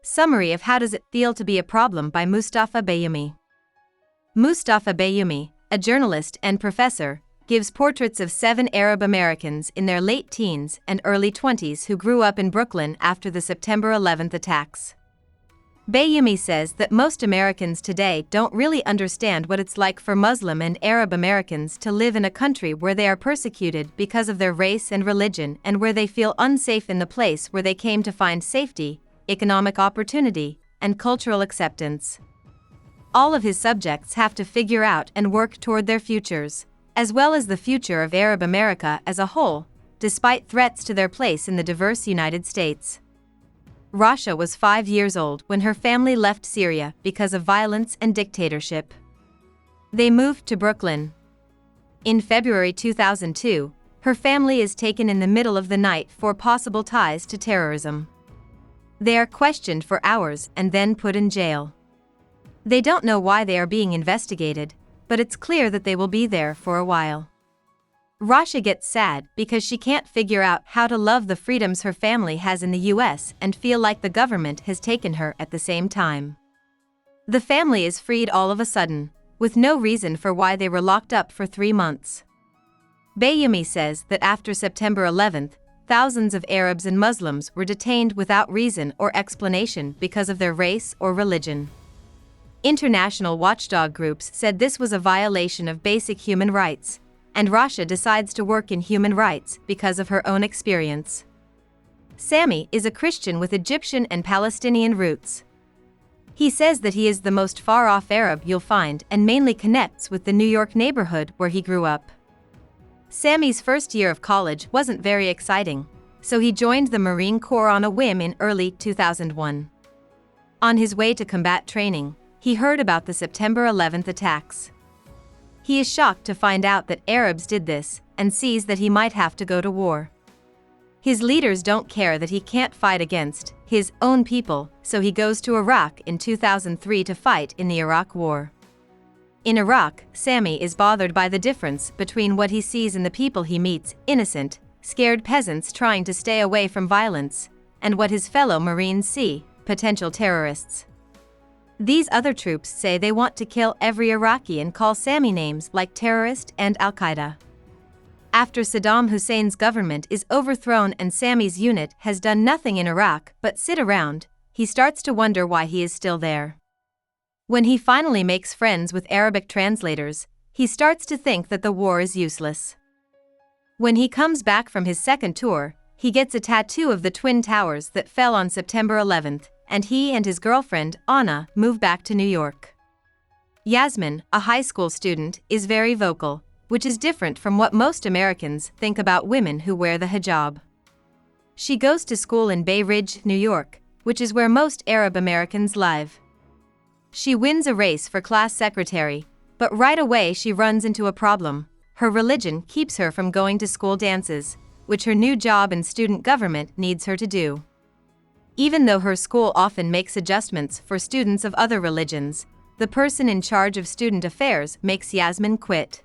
Summary of How Does It Feel to Be a Problem by Moustafa Bayoumi. Moustafa Bayoumi, a journalist and professor, gives portraits of 7 Arab Americans in their late teens and early 20s who grew up in Brooklyn after the September 11th attacks. Bayoumi says that most Americans today don't really understand what it's like for Muslim and Arab Americans to live in a country where they are persecuted because of their race and religion and where they feel unsafe in the place where they came to find safety, economic opportunity, and cultural acceptance. All of his subjects have to figure out and work toward their futures, as well as the future of Arab America as a whole, despite threats to their place in the diverse United States. Rasha was 5 years old when her family left Syria because of violence and dictatorship. They moved to Brooklyn. In February 2002, her family is taken in the middle of the night for possible ties to terrorism. They are questioned for hours and then put in jail. They don't know why they are being investigated, but it's clear that they will be there for a while. Rasha gets sad because she can't figure out how to love the freedoms her family has in the US and feel like the government has taken her at the same time. The family is freed all of a sudden, with no reason for why they were locked up for 3 months. Bayoumi says that after September 11th, thousands of Arabs and Muslims were detained without reason or explanation because of their race or religion. International watchdog groups said this was a violation of basic human rights, and Rasha decides to work in human rights because of her own experience. Sami is a Christian with Egyptian and Palestinian roots. He says that he is the most far-off Arab you'll find and mainly connects with the New York neighborhood where he grew up. Sami's first year of college wasn't very exciting, so he joined the Marine Corps on a whim in early 2001. On his way to combat training, he heard about the September 11th attacks. He is shocked to find out that Arabs did this and sees that he might have to go to war. His leaders don't care that he can't fight against his own people, so he goes to Iraq in 2003 to fight in the Iraq War. In Iraq, Sami is bothered by the difference between what he sees in the people he meets, innocent, scared peasants trying to stay away from violence, and what his fellow Marines see, potential terrorists. These other troops say they want to kill every Iraqi and call Sami names like terrorist and Al-Qaeda. After Saddam Hussein's government is overthrown and Sami's unit has done nothing in Iraq but sit around, he starts to wonder why he is still there. When he finally makes friends with Arabic translators, he starts to think that the war is useless. When he comes back from his second tour, he gets a tattoo of the Twin Towers that fell on September 11th, and he and his girlfriend, Anna, move back to New York. Yasmin, a high school student, is very vocal, which is different from what most Americans think about women who wear the hijab. She goes to school in Bay Ridge, New York, which is where most Arab Americans live. She wins a race for class secretary, but right away she runs into a problem. Her religion keeps her from going to school dances, which her new job in student government needs her to do. Even though her school often makes adjustments for students of other religions, the person in charge of student affairs makes Yasmin quit.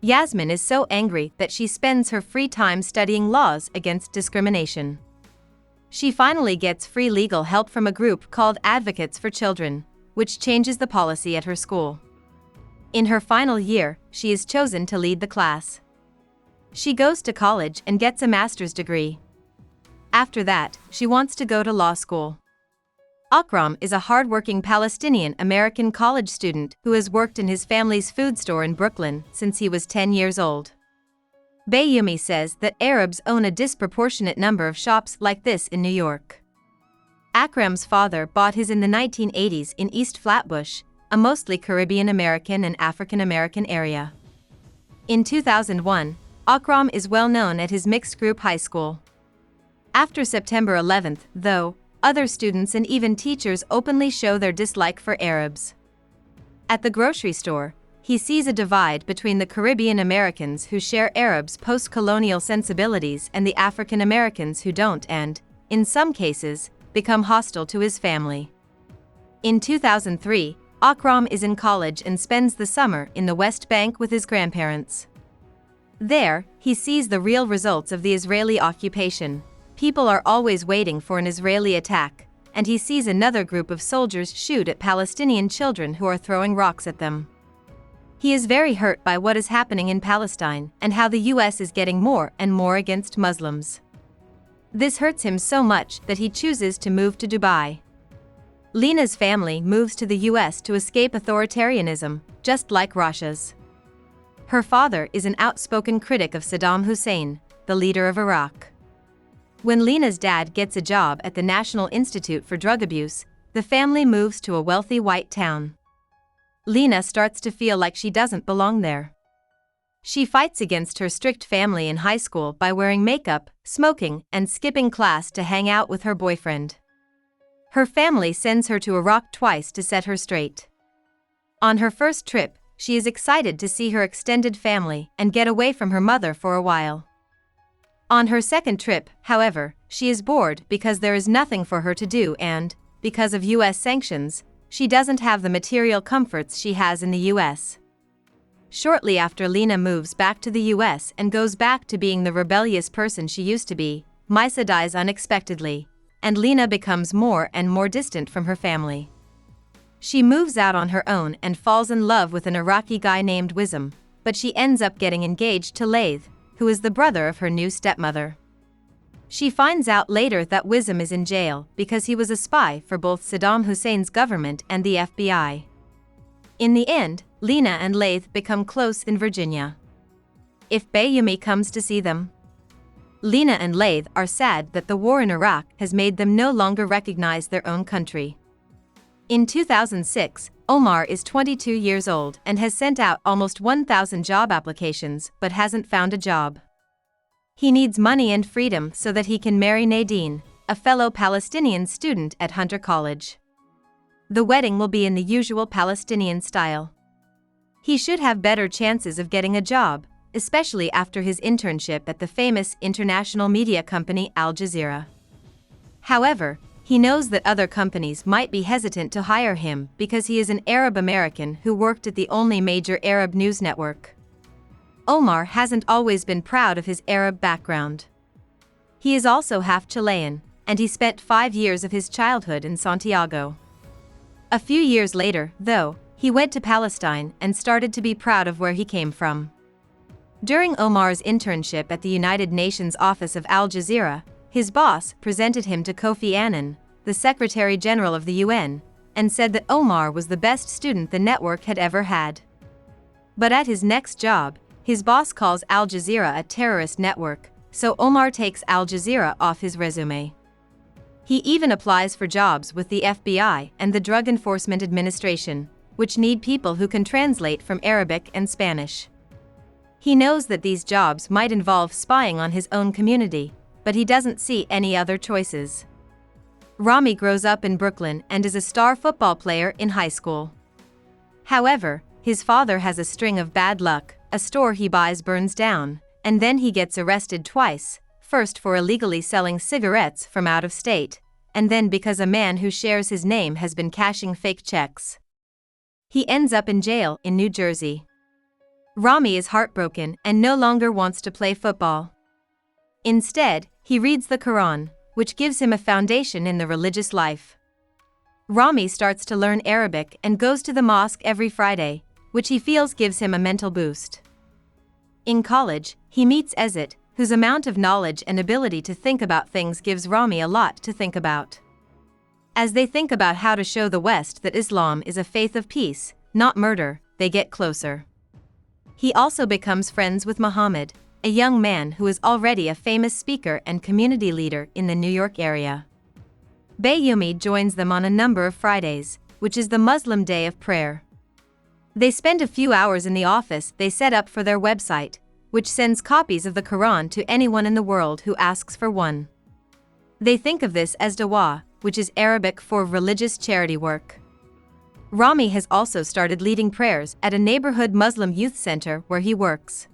Yasmin is so angry that she spends her free time studying laws against discrimination. She finally gets free legal help from a group called Advocates for Children, which changes the policy at her school. In her final year, she is chosen to lead the class. She goes to college and gets a master's degree. After that, she wants to go to law school. Akram is a hardworking Palestinian-American college student who has worked in his family's food store in Brooklyn since he was 10 years old. Bayoumi says that Arabs own a disproportionate number of shops like this in New York. Akram's father bought his in the 1980s in East Flatbush, a mostly Caribbean-American and African-American area. In 2001, Akram is well known at his mixed-group high school. After September 11th, though, other students and even teachers openly show their dislike for Arabs. At the grocery store, he sees a divide between the Caribbean Americans who share Arabs' post-colonial sensibilities and the African Americans who don't and, in some cases, become hostile to his family. In 2003, Akram is in college and spends the summer in the West Bank with his grandparents. There, he sees the real results of the Israeli occupation. People are always waiting for an Israeli attack, and he sees another group of soldiers shoot at Palestinian children who are throwing rocks at them. He is very hurt by what is happening in Palestine and how the US is getting more and more against Muslims. This hurts him so much that he chooses to move to Dubai. Lena's family moves to the US to escape authoritarianism, just like Rasha's. Her father is an outspoken critic of Saddam Hussein, the leader of Iraq. When Lena's dad gets a job at the National Institute for Drug Abuse, the family moves to a wealthy white town. Lena starts to feel like she doesn't belong there. She fights against her strict family in high school by wearing makeup, smoking, and skipping class to hang out with her boyfriend. Her family sends her to Iraq twice to set her straight. On her first trip, she is excited to see her extended family and get away from her mother for a while. On her second trip, however, she is bored because there is nothing for her to do and, because of US sanctions, she doesn't have the material comforts she has in the US. Shortly after Lena moves back to the US and goes back to being the rebellious person she used to be, Misa dies unexpectedly, and Lena becomes more and more distant from her family. She moves out on her own and falls in love with an Iraqi guy named Wizam, but she ends up getting engaged to Laith, who is the brother of her new stepmother. She finds out later that Wizam is in jail because he was a spy for both Saddam Hussein's government and the FBI. In the end, Lena and Laith become close in Virginia. If Bayoumi comes to see them, Lena and Laith are sad that the war in Iraq has made them no longer recognize their own country. In 2006, Omar is 22 years old and has sent out almost 1,000 job applications but hasn't found a job. He needs money and freedom so that he can marry Nadine, a fellow Palestinian student at Hunter College. The wedding will be in the usual Palestinian style. He should have better chances of getting a job, especially after his internship at the famous international media company Al Jazeera. However, he knows that other companies might be hesitant to hire him because he is an Arab American who worked at the only major Arab news network. Omar hasn't always been proud of his Arab background. He is also half Chilean, and he spent 5 years of his childhood in Santiago. A few years later, though, he went to Palestine and started to be proud of where he came from. During Omar's internship at the United Nations office of Al Jazeera, his boss presented him to Kofi Annan, the Secretary General of the UN, and said that Omar was the best student the network had ever had. But at his next job, his boss calls Al Jazeera a terrorist network, so Omar takes Al Jazeera off his resume. He even applies for jobs with the FBI and the Drug Enforcement Administration, which need people who can translate from Arabic and Spanish. He knows that these jobs might involve spying on his own community, but he doesn't see any other choices. Rami grows up in Brooklyn and is a star football player in high school. However, his father has a string of bad luck. A store he buys burns down, and then he gets arrested twice, first for illegally selling cigarettes from out of state, and then because a man who shares his name has been cashing fake checks. He ends up in jail in New Jersey. Rami is heartbroken and no longer wants to play football. Instead, he reads the Quran, which gives him a foundation in the religious life. Rami starts to learn Arabic and goes to the mosque every Friday, which he feels gives him a mental boost. In college, he meets Ezet, whose amount of knowledge and ability to think about things gives Rami a lot to think about. As they think about how to show the West that Islam is a faith of peace, not murder, they get closer. He also becomes friends with Muhammad, a young man who is already a famous speaker and community leader in the New York area. Bayoumi joins them on a number of Fridays, which is the Muslim day of prayer. They spend a few hours in the office they set up for their website, which sends copies of the Quran to anyone in the world who asks for one. They think of this as dawah, which is Arabic for religious charity work. Rami has also started leading prayers at a neighborhood Muslim youth center where he works.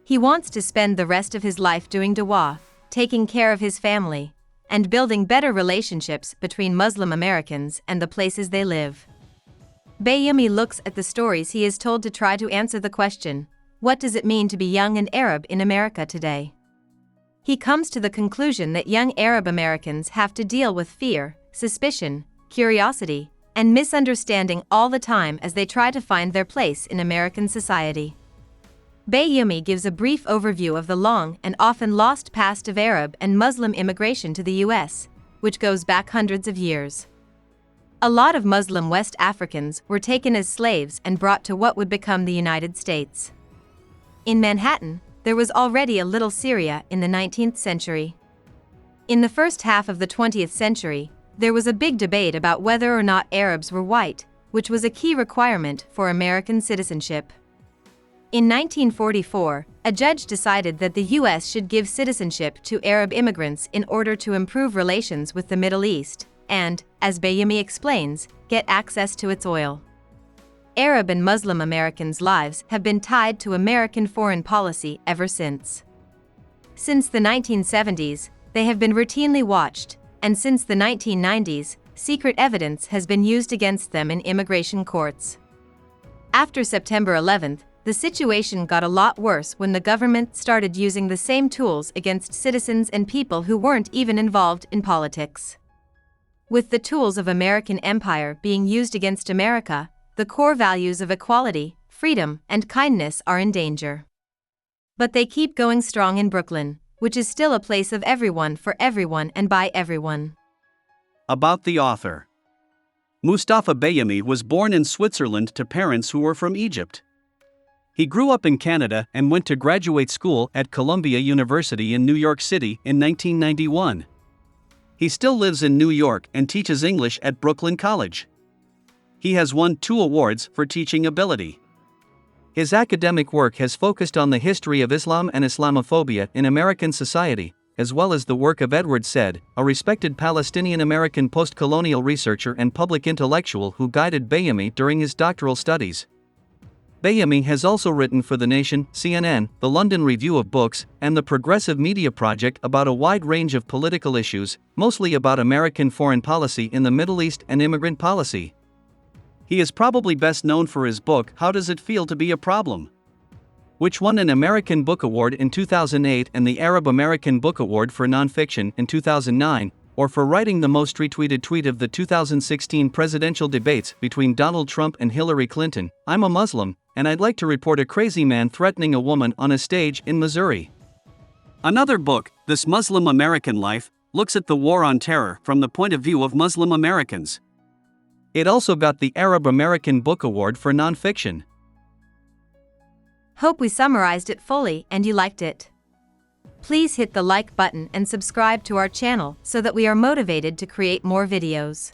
He wants to spend the rest of his life doing dawah, taking care of his family, and building better relationships between Muslim Americans and the places they live. Bayoumi looks at the stories he is told to try to answer the question, what does it mean to be young and Arab in America today? He comes to the conclusion that young Arab Americans have to deal with fear, suspicion, curiosity, and misunderstanding all the time as they try to find their place in American society. Bayoumi gives a brief overview of the long and often lost past of Arab and Muslim immigration to the US, which goes back hundreds of years. A lot of Muslim West Africans were taken as slaves and brought to what would become the United States. In Manhattan, there was already a little Syria in the 19th century. In the first half of the 20th century, there was a big debate about whether or not Arabs were white, which was a key requirement for American citizenship. In 1944, a judge decided that the U.S. should give citizenship to Arab immigrants in order to improve relations with the Middle East and, as Bayoumi explains, get access to its oil. Arab and Muslim Americans' lives have been tied to American foreign policy ever since. Since the 1970s, they have been routinely watched, and since the 1990s, secret evidence has been used against them in immigration courts. After September 11th, the situation got a lot worse when the government started using the same tools against citizens and people who weren't even involved in politics. With the tools of American empire being used against America, the core values of equality, freedom, and kindness are in danger. But they keep going strong in Brooklyn, which is still a place of everyone for everyone and by everyone. About the author. Moustafa Bayoumi was born in Switzerland to parents who were from Egypt. He grew up in Canada and went to graduate school at Columbia University in New York City in 1991. He still lives in New York and teaches English at Brooklyn College. He has won 2 awards for teaching ability. His academic work has focused on the history of Islam and Islamophobia in American society, as well as the work of Edward Said, a respected Palestinian-American post-colonial researcher and public intellectual who guided Bayoumi during his doctoral studies. Bayoumi has also written for The Nation, CNN, the London Review of Books, and the Progressive Media Project about a wide range of political issues, mostly about American foreign policy in the Middle East and immigrant policy. He is probably best known for his book How Does It Feel to Be a Problem?, which won an American Book Award in 2008 and the Arab American Book Award for Nonfiction in 2009, or for writing the most retweeted tweet of the 2016 presidential debates between Donald Trump and Hillary Clinton, "I'm a Muslim, and I'd like to report a crazy man threatening a woman on a stage in Missouri." Another book, This Muslim American Life, looks at the war on terror from the point of view of Muslim Americans. It also got the Arab American Book Award for Nonfiction. Hope we summarized it fully and you liked it. Please hit the like button and subscribe to our channel so that we are motivated to create more videos.